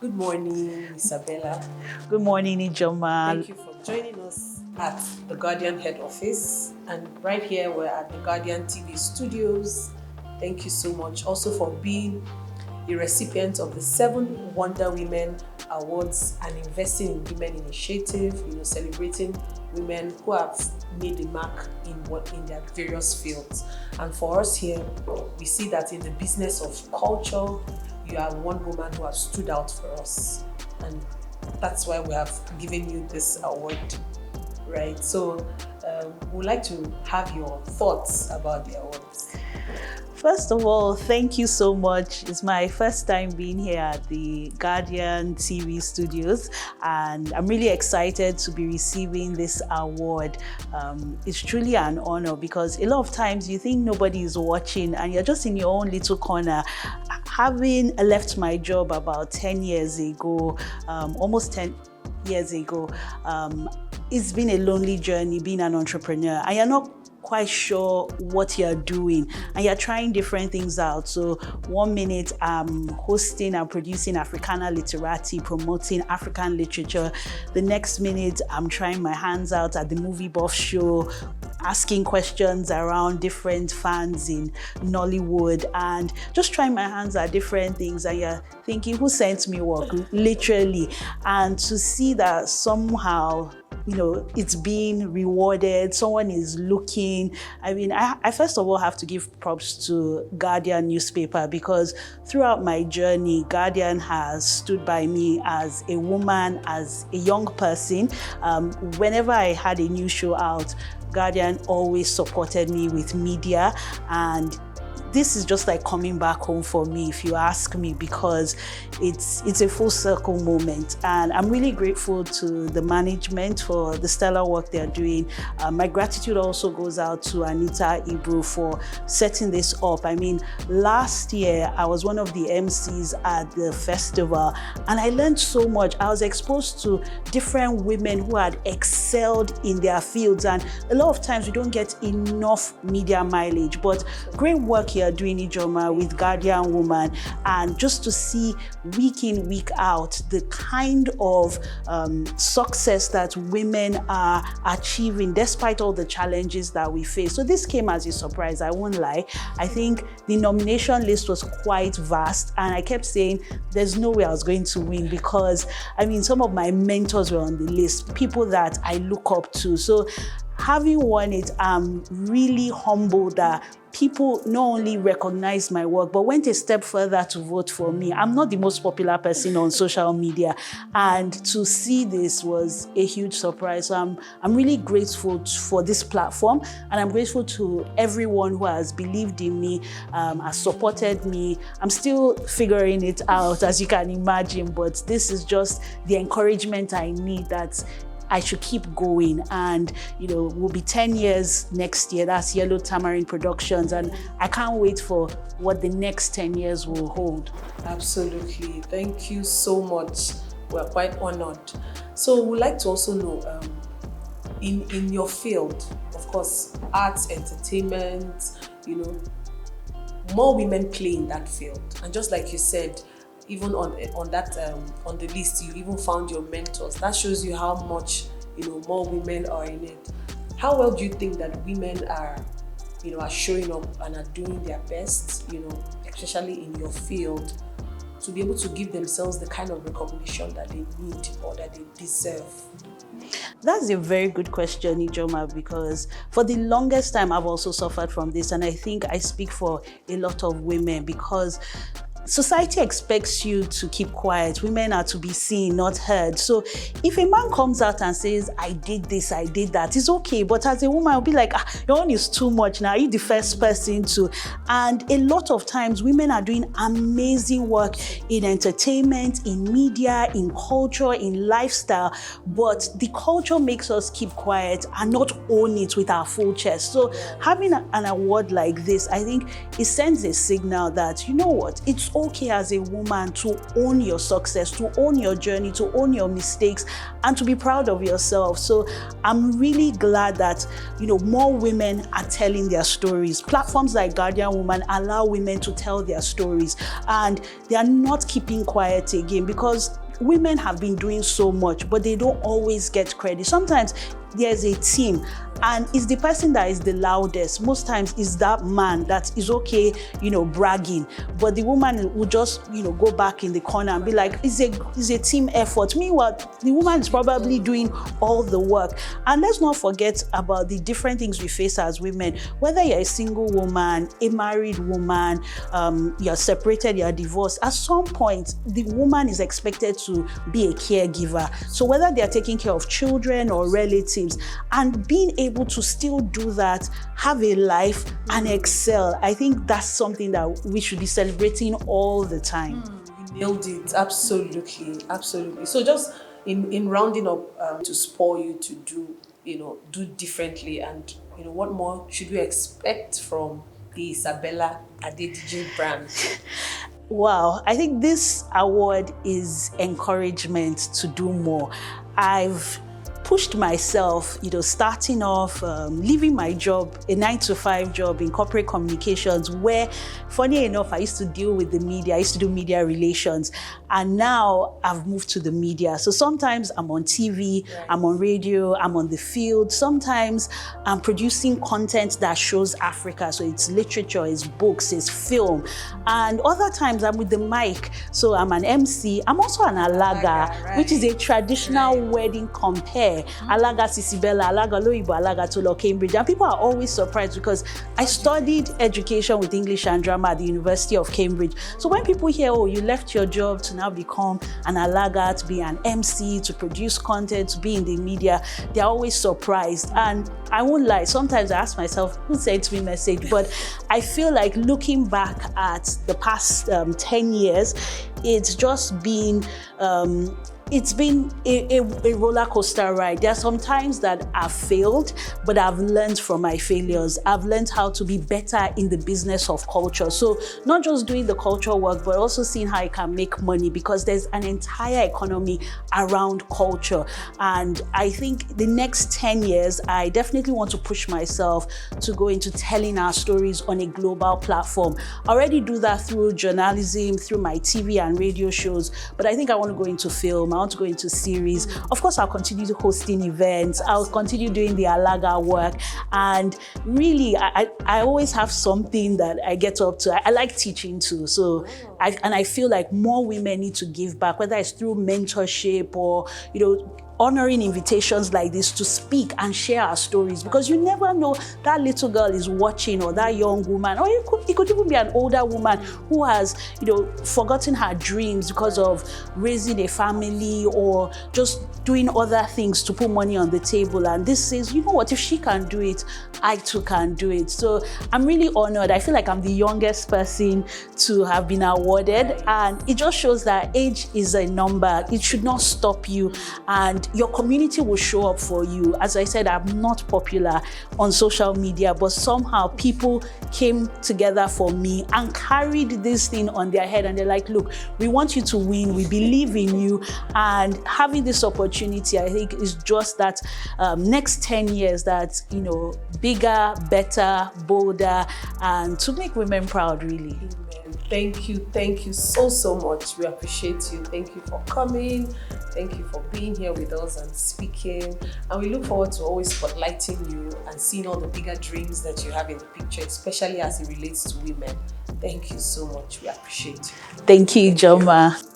Good morning, Isabella. Good morning, Ijoma. Thank you for joining us at the Guardian head office. And right here, we're at the Guardian TV studios. Thank you so much also for being a recipient of the 7 Wonder Women Awards and investing in women initiative, celebrating women who have made a mark in their various fields. And for us here, we see that in the business of culture, you are one woman who has stood out for us. And that's why we have given you this award, right? So we'd like to have your thoughts about the awards. First of all, thank you so much. It's my first time being here at the Guardian TV studios, and I'm really excited to be receiving this award. It's truly an honor because a lot of times you think nobody is watching and you're just in your own little corner. Having left my job about 10 years ago, almost 10 years ago, it's been a lonely journey being an entrepreneur, and you're not quite sure what you're doing and you're trying different things out. So one minute I'm hosting and producing Africana Literati, promoting African literature. The next minute I'm trying my hands out at the movie buff show, asking questions around different fans in Nollywood and just trying my hands at different things. And you're thinking, who sent me work? Literally. And to see that somehow it's being rewarded, someone is looking. I mean, I first of all have to give props to Guardian newspaper because throughout my journey, Guardian has stood by me as a woman, as a young person. Whenever I had a new show out, Guardian always supported me with media, and this is just like coming back home for me, if you ask me, because it's a full circle moment. And I'm really grateful to the management for the stellar work they're doing. My gratitude also goes out to Anita Ibru for setting this up. I mean, last year, I was one of the MCs at the festival, and I learned so much. I was exposed to different women who had excelled in their fields. And a lot of times we don't get enough media mileage, but great work here doing Ijoma with Guardian Woman, and just to see week in, week out, the kind of success that women are achieving despite all the challenges that we face. So this came as a surprise, I won't lie. I think the nomination list was quite vast, and I kept saying there's no way I was going to win because, I mean, some of my mentors were on the list, people that I look up to. So having won it, I'm really humbled that people not only recognized my work, but went a step further to vote for me. I'm not the most popular person on social media, and to see this was a huge surprise. So I'm really grateful for this platform, and I'm grateful to everyone who has believed in me, has supported me. I'm still figuring it out, as you can imagine, but this is just the encouragement I need, that I should keep going. And we'll be 10 years next year. That's Yellow Tamarind Productions, and I can't wait for what the next 10 years will hold. Absolutely. Thank you so much. We're quite honored. So we'd like to also know, in your field, of course, arts, entertainment, more women play in that field. And just like you said, even on the list, you even found your mentors. That shows you how much more women are in it. How well do you think that women are showing up and are doing their best, especially in your field, to be able to give themselves the kind of recognition that they need or that they deserve? That's a very good question, Ijoma, because for the longest time I've also suffered from this, and I think I speak for a lot of women because society expects you to keep quiet. Women are to be seen, not heard. So if a man comes out and says, I did this, I did that, it's okay. But as a woman, I'll be like, your own is too much now. Are you the first person to? And a lot of times, women are doing amazing work in entertainment, in media, in culture, in lifestyle. But the culture makes us keep quiet and not own it with our full chest. So having an award like this, I think it sends a signal that, you know what, it's it's okay as a woman to own your success, to own your journey, to own your mistakes, and to be proud of yourself. So I'm really glad that, more women are telling their stories. Platforms like Guardian Woman allow women to tell their stories, and they are not keeping quiet again, because women have been doing so much, but they don't always get credit. Sometimes there's a team, and it's the person that is the loudest. Most times it's that man that is okay, bragging, but the woman will just, go back in the corner and be like, it's a team effort. Meanwhile, the woman is probably doing all the work. And let's not forget about the different things we face as women. Whether you're a single woman, a married woman, you're separated, you're divorced, at some point, the woman is expected to be a caregiver. So whether they're taking care of children or relatives, and being able to still do that, have a life and excel, I think that's something that we should be celebrating all the time. You nailed it. Absolutely. So just in rounding up, to spur you to do differently, and what more should we expect from the Isabella Adediji brand? Wow, I think this award is encouragement to do more. I've pushed myself, starting off, leaving my job, a 9-to-5 job in corporate communications, where, funny enough, I used to deal with the media. I used to do media relations, and now I've moved to the media. So sometimes I'm on TV, right. I'm on radio, I'm on the field. Sometimes I'm producing content that shows Africa. So it's literature, it's books, it's film. And other times I'm with the mic. So I'm an MC. I'm also an alaga, right. which is a traditional wedding compare. Alaga Sisibela, Alaga Loibo, Alaga Tolo, Cambridge. And people are always surprised because I studied education with English and drama at the University of Cambridge. So when people hear, oh, you left your job to now become an Alaga, to be an MC, to produce content, to be in the media, they're always surprised. And I won't lie, sometimes I ask myself, who sent me a message? But I feel like looking back at the past 10 years, it's just been it's been a roller coaster ride. There are some times that I've failed, but I've learned from my failures. I've learned how to be better in the business of culture. So not just doing the culture work, but also seeing how I can make money, because there's an entire economy around culture. And I think the next 10 years, I definitely want to push myself to go into telling our stories on a global platform. I already do that through journalism, through my TV and radio shows, but I think I want to go into film. I want to go into series. Of course, I'll continue hosting events. I'll continue doing the Alaga work. And really, I always have something that I get up to. I like teaching too. So, I feel like more women need to give back, whether it's through mentorship or, honoring invitations like this to speak and share our stories, because you never know, that little girl is watching, or that young woman, or it could even be an older woman who has, forgotten her dreams because of raising a family or just doing other things to put money on the table. And this says, you know what, if she can do it, I too can do it. So I'm really honored. I feel like I'm the youngest person to have been awarded, and it just shows that age is a number. It should not stop you, and your community will show up for you. As I said, I'm not popular on social media, but somehow people came together for me and carried this thing on their head, and they're like, look, we want you to win, we believe in you. And having this opportunity, I think, is just that next 10 years that, bigger, better, bolder, and to make women proud, really. Thank you so much. We appreciate you. Thank you for coming. Thank you for being here with us and speaking. And we look forward to always spotlighting you and seeing all the bigger dreams that you have in the picture, especially as it relates to women. Thank you so much. We appreciate you. Thank you, Joma.